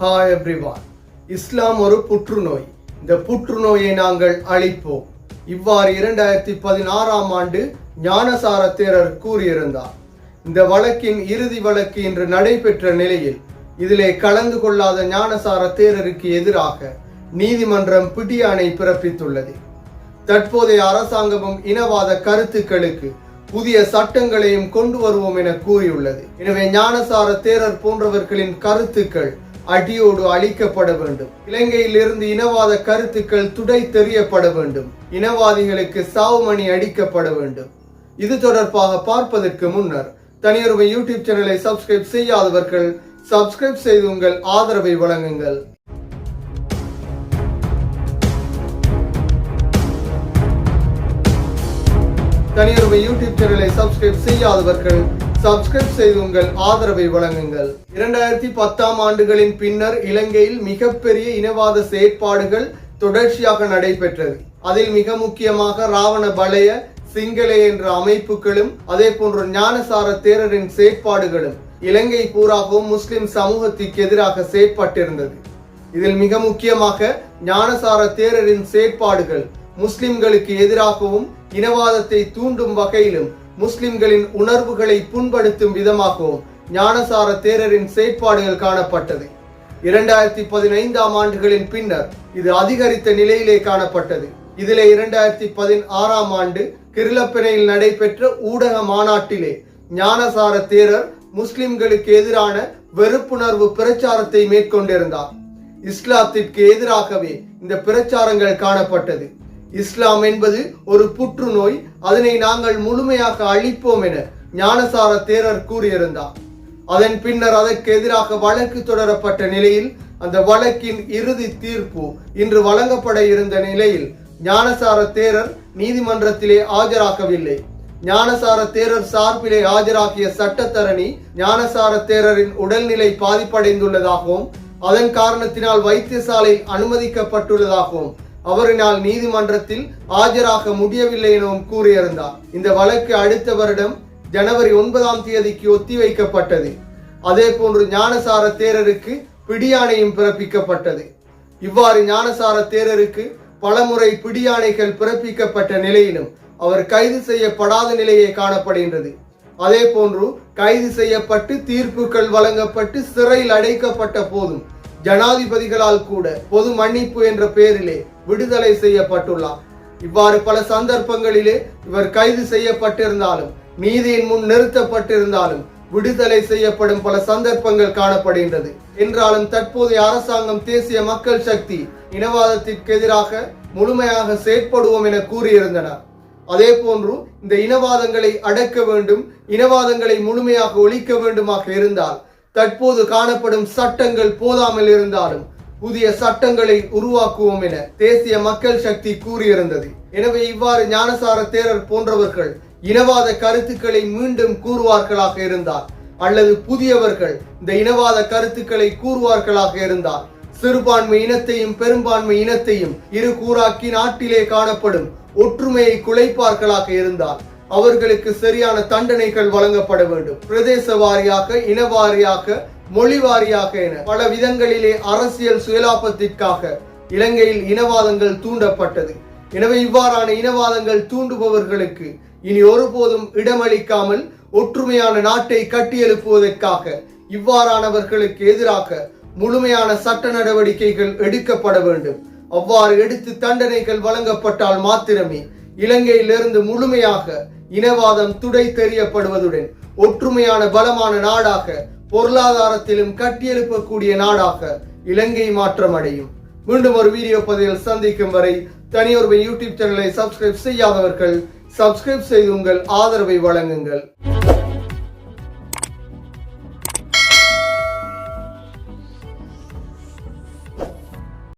Hi everyone. இஸ்லாம் ஒரு புற்றுநோய். இந்த புற்றுநோயை நாங்கள் அழிப்போம். இவ்வாறு 2016ஆம் ஆண்டு ஞானசார தேரர் கூறியிருந்தார். இந்த வழக்கின் இறுதி வழக்கு இன்று நடைபெற்ற நிலையில் இதிலே கலந்து கொள்ளாத ஞானசார தேரருக்கு எதிராக நீதிமன்றம் பிடியாணை பிறப்பித்துள்ளது. தற்போதைய அரசாங்கமும் இனவாத கருத்துக்களுக்கு புதிய சட்டங்களையும் கொண்டு வருவோம் என கூறியுள்ளது. எனவே ஞானசார தேரர் போன்றவர்களின் கருத்துக்கள் அடியோடு அழிக்கப்பட வேண்டும். இலங்கையில் இருந்து இனவாத கருத்துக்கள் துடை தெரியப்பட வேண்டும். இனவாதிகளுக்கு சாவுமணி அடிக்கப்பட வேண்டும். இது தொடர்பாக பார்ப்பதற்கு முன்னர் தனியொருமை யூடியூப் சேனலை சப்ஸ்கிரைப் செய்யாதவர்கள் சப்ஸ்கிரைப் செய்து உங்கள் ஆதரவை வழங்குங்கள். தனியொருமை யூடியூப் சேனலை சப்ஸ்கிரைப் செய்யாதவர்கள் சப்ஸ்கிரைப் செய்து உங்கள் ஆதரவை வழங்குங்கள். 2010ஆம் ஆண்டுகளின் பின்னர் இலங்கையில் மிகப்பெரிய இனவாத செயற்பாடுகள் தொடர்ச்சியாக நடைபெற்றது. அதில் மிக முக்கியமாக ராவண பலய சிங்கள என்ற அமைப்புகளும் அதே போன்று ஞானசார தேரரின் செயற்பாடுகளும் இலங்கை பூராகவும் முஸ்லிம் சமூகத்திற்கு எதிராக செயற்பட்டிருந்தது. இதில் மிக முக்கியமாக ஞானசார தேரரின் செயற்பாடுகள் முஸ்லிம்களுக்கு எதிராகவும் இனவாதத்தை தூண்டும் வகையிலும் முஸ்லிம்களின் உணர்வுகளை புண்படுத்தும் விதமாகவும் ஞானசார தேரரின் செயற்பாடுகள் காணப்பட்டது. 2015ஆம் ஆண்டுகளின் பின்னர் இது அதிகரித்த நிலையிலே காணப்பட்டது. இதிலே 2016ஆம் ஆண்டு கிருளப்பனையில் நடைபெற்ற ஊடக மாநாட்டிலே ஞானசார தேரர் முஸ்லிம்களுக்கு எதிரான வெறுப்புணர்வு பிரச்சாரத்தை மேற்கொண்டிருந்தார். இஸ்லாத்திற்கு எதிராகவே இந்த பிரச்சாரங்கள் காணப்பட்டது. இஸ்லாம் என்பது ஒரு புற்றுநோய், அதனை நாங்கள் முழுமையாக அழிப்போம் என ஞானசார தேரர் கூறியிருந்தார். அதன் பின்னர் அதற்கு எதிராக வழக்கு தொடரப்பட்ட நிலையில் அந்த வழக்கின் இறுதி தீர்ப்பு இன்று வழங்கப்பட இருந்த நிலையில் ஞானசார தேரர் நீதிமன்றத்திலே ஆஜராகவில்லை. ஞானசார தேரர் சார்பிலே ஆஜராகிய சட்டத்தரணி ஞானசார தேரரின் உடல்நிலை பாதிப்படைந்துள்ளதாகவும் அதன் காரணத்தினால் வைத்தியசாலையில் அனுமதிக்கப்பட்டுள்ளதாகவும் அவரினால் நீதிமன்றத்தில் ஆஜராக முடியவில்லை எனவும் கூறியிருந்தார். இந்த வழக்கு அடுத்த வருடம் ஜனவரி 9ஆம் தேதிக்கு ஒத்திவைக்கப்பட்டது. அதே போன்று ஞானசார தேரருக்கு பிடியாணையும் பிறப்பிக்கப்பட்டது. இவ்வாறு ஞானசார தேரருக்கு பலமுறை பிடியாணைகள் பிறப்பிக்கப்பட்ட நிலையிலும் அவர் கைது செய்யப்படாத நிலையே காணப்படுகின்றது. அதே போன்று கைது செய்யப்பட்டு தீர்ப்புகள் வழங்கப்பட்டு சிறையில் அடைக்கப்பட்ட போதும் ஜனாதிபதிகளால் கூட பொது மன்னிப்பு என்ற பெயரிலே விடுதலை செய்யப்பட்டுள்ளார். இவ்வாறு பல சந்தர்ப்பங்களிலே இவர் கைது செய்யப்பட்டிருந்தாலும் நீதியின் முன் நிறுத்தப்பட்டிருந்தாலும் விடுதலை செய்யப்படும் பல சந்தர்ப்பங்கள் காணப்படுகின்றது. என்றாலும் தற்போதைய அரசாங்கம் தேசிய மக்கள் சக்தி இனவாதத்திற்கு எதிராக முழுமையாக செயற்படுவோம் என கூறியிருந்தனர். அதே போன்று இந்த இனவாதங்களை அடக்க வேண்டும், இனவாதங்களை முழுமையாக ஒழிக்க வேண்டுமாக இருந்தால் தற்போது காணப்படும் சட்டங்கள் போதாமல் இருந்தாலும் புதிய சட்டங்களை உருவாக்குவோம் என தேசிய மக்கள் சக்தி கூறியிருந்தது. எனவே இவ்வாறு ஞானசார தேரர் போன்றவர்கள் இனவாத கருத்துக்களை மீண்டும் கூறுவார்களாக இருந்தால் அல்லது புதியவர்கள் இந்த இனவாத கருத்துக்களை கூறுவார்களாக இருந்தால் சிறுபான்மை இனத்தையும் பெரும்பான்மை இனத்தையும் இரு கூறாக்கி நாட்டிலே காணப்படும் ஒற்றுமையை குலைப்பார்களாக இருந்தால் அவர்களுக்கு சரியான தண்டனைகள் வழங்கப்பட வேண்டும். பிரதேச வாரியாக, இனவாரியாக, மொழி வாரியாக என பல விதங்களிலே அரசியல் சுயலாபத்திற்காக இலங்கையில் இனவாதங்கள் தூண்டப்பட்டது. எனவே இவ்வாறான இனவாதங்கள் தூண்டுபவர்களுக்கு இனி ஒருபோதும் இடமளிக்காமல் ஒற்றுமையான நாட்டை கட்டியெழுப்புவதற்காக இவ்வாறானவர்களுக்கு எதிராக முழுமையான சட்ட நடவடிக்கைகள் எடுக்கப்பட வேண்டும். அவ்வாறு எடுத்து தண்டனைகள் வழங்கப்பட்டால் மாத்திரமே இலங்கையிலிருந்து முழுமையாக இனவாதம் துடை தெரியப்படுவதுடன் ஒற்றுமையான பலமான நாடாக, பொருளாதாரத்திலும் கட்டியெழுப்பக்கூடிய நாடாக இலங்கை மாற்றம் அடையும். மீண்டும் ஒரு வீடியோ பதிவில் சந்திக்கும் வரை தனியொருமை யூடியூப் சேனலை சப்ஸ்கிரைப் செய்யாதவர்கள் சப்ஸ்கிரைப் செய்து உங்கள் ஆதரவை வழங்குங்கள்.